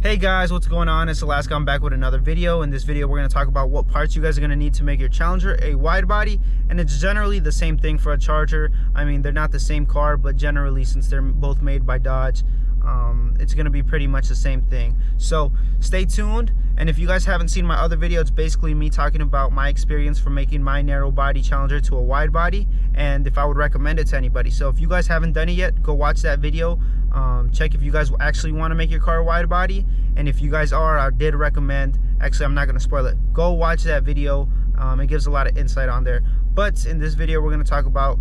Hey guys, what's going on? It's Alaska. I'm back with another video. In this video, we're going to talk about what parts you guys are going to need to make your Challenger a wide body, and it's generally the same thing for a Charger. I mean, they're not the same car, but generally, since they're both made by Dodge, it's going to be pretty much the same thing. So stay tuned, and if you guys haven't seen my other video, it's basically me talking about my experience from making my narrow body Challenger to a wide body, and if I would recommend it to anybody. So if you guys haven't done it yet, go watch that video. Check if you guys actually want to make your car a wide body, and if you guys are, I did recommend, actually I'm not going to spoil it, go watch that video. It gives a lot of insight on there. But in this video, we're going to talk about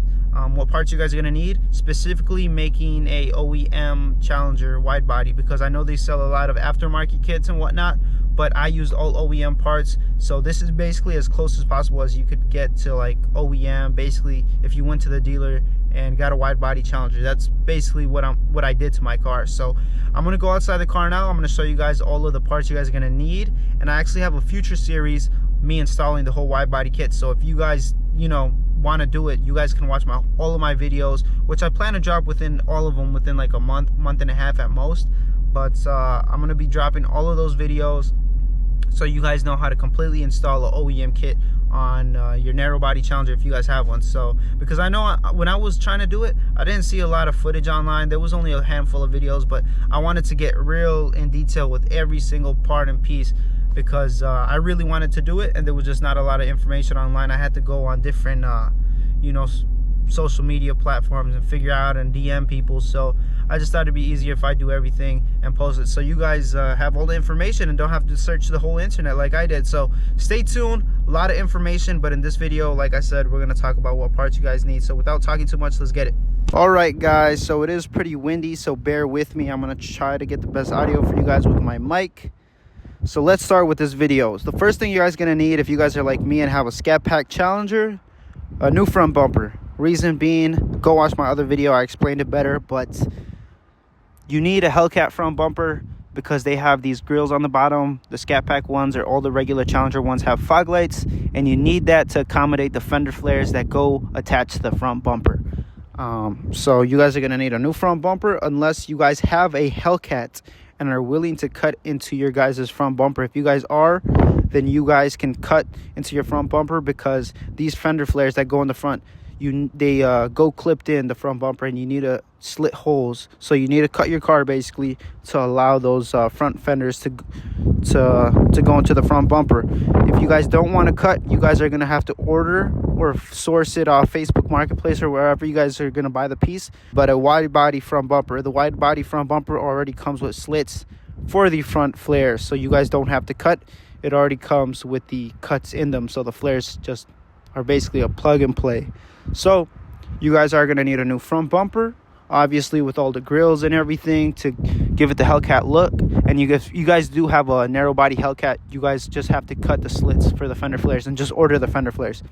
what parts you guys are going to need, specifically making a OEM Challenger wide body, because I know they sell a lot of aftermarket kits and whatnot, but I used all OEM parts. So this is basically as close as possible as you could get to like OEM. Basically, if you went to the dealer and got a wide body Challenger, that's basically what I did to my car. So I'm gonna go outside the car now. I'm gonna show you guys all of the parts you guys are gonna need, and I actually have a future series me installing the whole wide body kit. So if you guys want to do it, you guys can watch all of my videos, which I plan to drop within all of them within like a month and a half at most. But I'm gonna be dropping all of those videos so you guys know how to completely install an OEM kit on your narrow body Challenger if you guys have one. So because I know when I was trying to do it, I didn't see a lot of footage online. There was only a handful of videos, but I wanted to get real in detail with every single part and piece, because I really wanted to do it, and there was just not a lot of information online. I had to go on different social media platforms and figure out and DM people. So I just thought it'd be easier if I do everything and post it, so you guys have all the information and don't have to search the whole internet like I did. So stay tuned, a lot of information. But in this video, like I said, we're going to talk about what parts you guys need. So without talking too much, let's get it. All right guys, so it is pretty windy, so bear with me. I'm going to try to get the best audio for you guys with my mic. So let's start with this video. So the first thing you guys are going to need, if you guys are like me and have a Scat Pack Challenger, a new front bumper. Reason being, go watch my other video, I explained it better, but you need a Hellcat front bumper because they have these grills on the bottom. The Scat Pack ones, or all the regular Challenger ones, have fog lights, and you need that to accommodate the fender flares that go attached to the front bumper. So you guys are going to need a new front bumper unless you guys have a Hellcat and are willing to cut into your guys' front bumper. If you guys are, then you guys can cut into your front bumper, because these fender flares that go in the front, they go clipped in the front bumper, and you need to slit holes. So you need to cut your car basically to allow those front fenders to go into the front bumper. If you guys don't want to cut, you guys are going to have to order or source it off Facebook Marketplace or wherever you guys are going to buy the piece. But a wide body front bumper, the wide body front bumper already comes with slits for the front flares, so you guys don't have to cut. It already comes with the cuts in them, so the flares just are basically a plug and play. So you guys are going to need a new front bumper, obviously, with all the grills and everything to give it the Hellcat look. And you guys do have a narrow body Hellcat, you guys just have to cut the slits for the fender flares and just order the fender flares.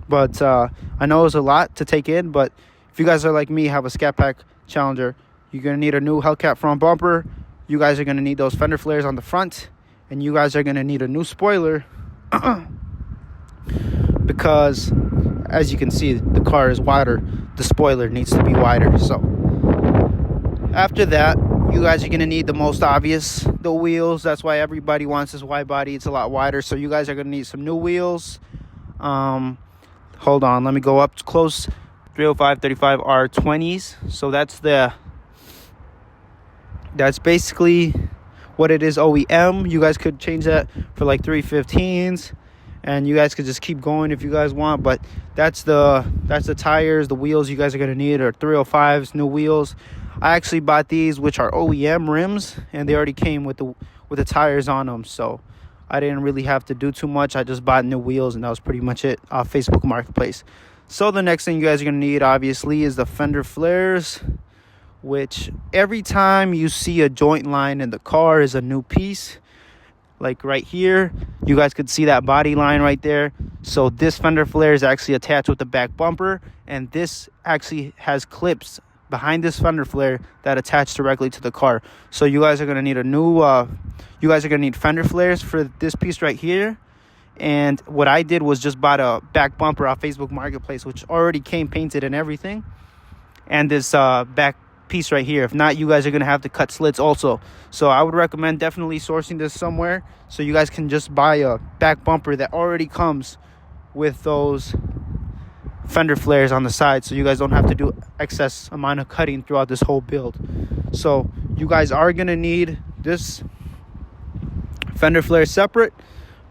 But I know it's a lot to take in, but if you guys are like me, have a Scat Pack Challenger, you're going to need a new Hellcat front bumper. You guys are going to need those fender flares on the front, and you guys are going to need a new spoiler because, as you can see, the car is wider. The spoiler needs to be wider. So after that, you guys are going to need the most obvious, the wheels. That's why everybody wants this wide body. It's a lot wider, so you guys are going to need some new wheels. Hold on, let me go up close. 305 35 R20s. So that's basically what it is OEM. You guys could change that for like 315s, and you guys could just keep going if you guys want. But that's the tires. The wheels you guys are going to need are 305s, new wheels. I actually bought these, which are OEM rims, and they already came with the tires on them, so I didn't really have to do too much. I just bought new wheels, and that was pretty much it off Facebook Marketplace. So the next thing you guys are going to need, obviously, is the fender flares, which every time you see a joint line in the car is a new piece. Like right here, you guys could see that body line right there. So this fender flare is actually attached with the back bumper, and this actually has clips behind this fender flare that attach directly to the car. So you guys are going to need fender flares for this piece right here. And what I did was just bought a back bumper off Facebook Marketplace, which already came painted and everything. And this back piece right here. If not, you guys are gonna have to cut slits also. So I would recommend definitely sourcing this somewhere so you guys can just buy a back bumper that already comes with those fender flares on the side, so you guys don't have to do excess amount of cutting throughout this whole build. So you guys are gonna need this fender flare separate,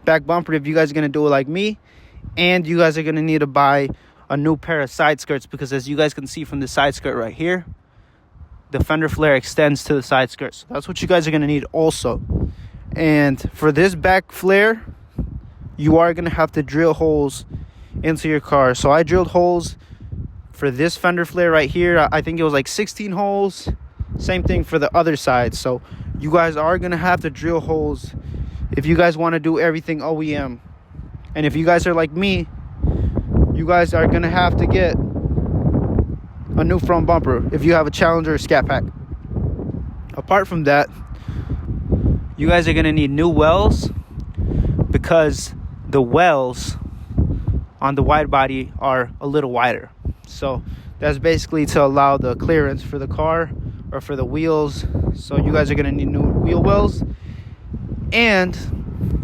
back bumper if you guys are gonna do it like me, and you guys are gonna need to buy a new pair of side skirts, because as you guys can see from the side skirt right here, the fender flare extends to the side skirt. So that's what you guys are gonna need also. And for this back flare, you are gonna have to drill holes into your car. So I drilled holes for this fender flare right here. I think it was like 16 holes. Same thing for the other side. So you guys are gonna have to drill holes if you guys want to do everything OEM. And if you guys are like me, you guys are gonna have to get a new front bumper if you have a Challenger or Scat Pack. Apart from that, you guys are gonna need new wells, because the wells on the wide body are a little wider. So that's basically to allow the clearance for the car or for the wheels. So you guys are gonna need new wheel wells. And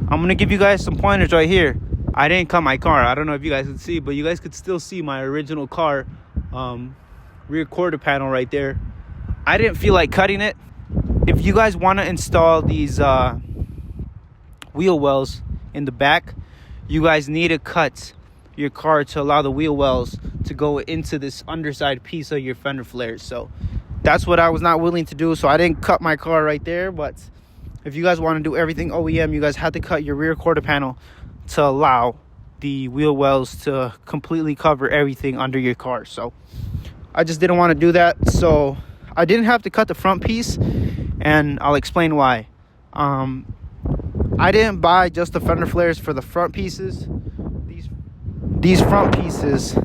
I'm gonna give you guys some pointers right here. I didn't cut my car. I don't know if you guys can see, but you guys could still see my original car rear quarter panel right there. I didn't feel like cutting it. If you guys want to install these wheel wells in the back, you guys need to cut your car to allow the wheel wells to go into this underside piece of your fender flares. So that's what I was not willing to do, so I didn't cut my car right there. But if you guys want to do everything OEM, you guys have to cut your rear quarter panel to allow the wheel wells to completely cover everything under your car. So I just didn't want to do that, so I didn't have to cut the front piece, and I'll explain why. I didn't buy just the fender flares for the front pieces. These front pieces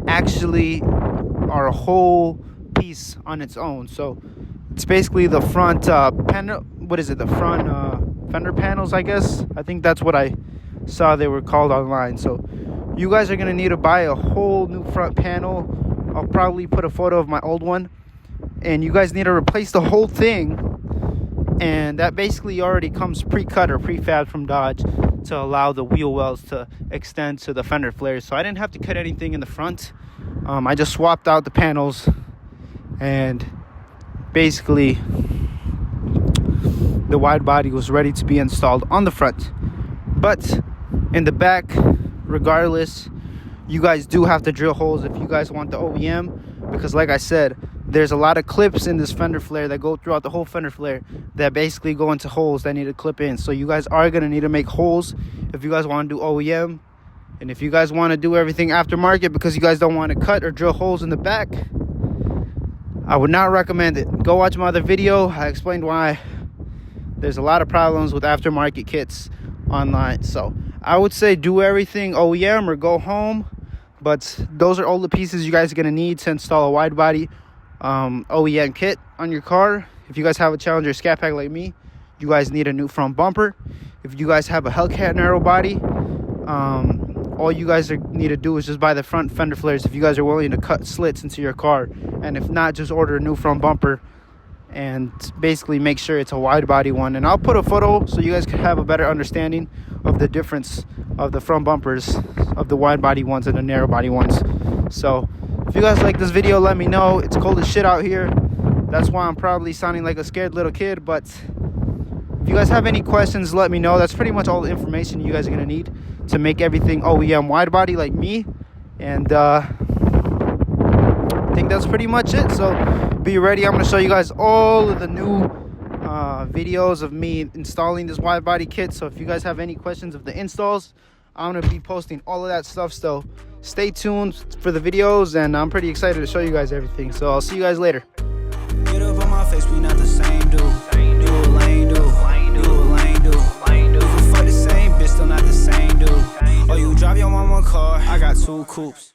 actually are a whole piece on its own. So it's basically the front the front fender panels, I guess. I think that's what I saw they were called online. So you guys are gonna need to buy a whole new front panel. I'll probably put a photo of my old one, and you guys need to replace the whole thing. And that basically already comes pre-cut or prefab from Dodge to allow the wheel wells to extend to the fender flares. So I didn't have to cut anything in the front. I just swapped out the panels, and basically the wide body was ready to be installed on the front. But in the back, regardless, you guys do have to drill holes if you guys want the OEM, because like I said, there's a lot of clips in this fender flare that go throughout the whole fender flare that basically go into holes that need to clip in. So you guys are going to need to make holes if you guys want to do OEM. And if you guys want to do everything aftermarket because you guys don't want to cut or drill holes in the back, I would not recommend it. Go watch my other video. I explained why. There's a lot of problems with aftermarket kits online. So I would say do everything OEM or go home. But those are all the pieces you guys are going to need to install a wide body OEM kit on your car. If you guys have a Challenger Scat Pack like me, you guys need a new front bumper. If you guys have a Hellcat narrow body, all you guys need to do is just buy the front fender flares if you guys are willing to cut slits into your car. And if not, just order a new front bumper and basically make sure it's a wide body one. And I'll put a photo so you guys can have a better understanding of the difference of the front bumpers of the wide body ones and the narrow body ones. So if you guys like this video, let me know. It's cold as shit out here. That's why I'm probably sounding like a scared little kid. But if you guys have any questions, let me know. That's pretty much all the information you guys are going to need to make everything OEM wide body like me. And I think that's pretty much it. So be ready. I'm going to show you guys all of the new videos of me installing this wide body kit. So if you guys have any questions of the installs, I'm going to be posting all of that stuff. So stay tuned for the videos, and I'm pretty excited to show you guys everything. So I'll see you guys later. Get up on my face, we not the same dude. You a lame dude. You a lame dude. You can fuck the same bitch, still not the same dude. Oh, you drive your mama car, I got 2 coupes.